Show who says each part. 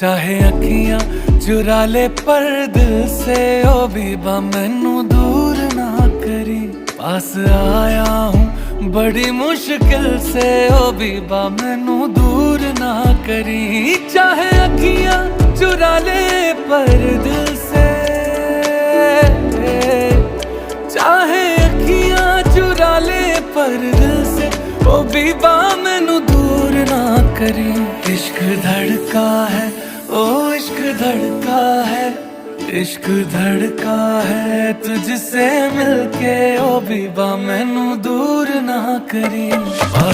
Speaker 1: चाहे अखियां चुरा ले पर दिल से ओ बीबा मैनू दूर ना करी। पास आया हूँ बड़ी मुश्किल से ओ बीबा मैनू दूर ना करी। चाहे अखियां चुरा ले पर दिल से, चाहे अखियां चुरा ले पर दिल से ओ बीबा मैनू दूर ना करी। इश्क धड़का है ओ इश्क धड़का है, इश्क धड़का है तुझसे मिलके ओ बीबा मैनू दूर ना करी।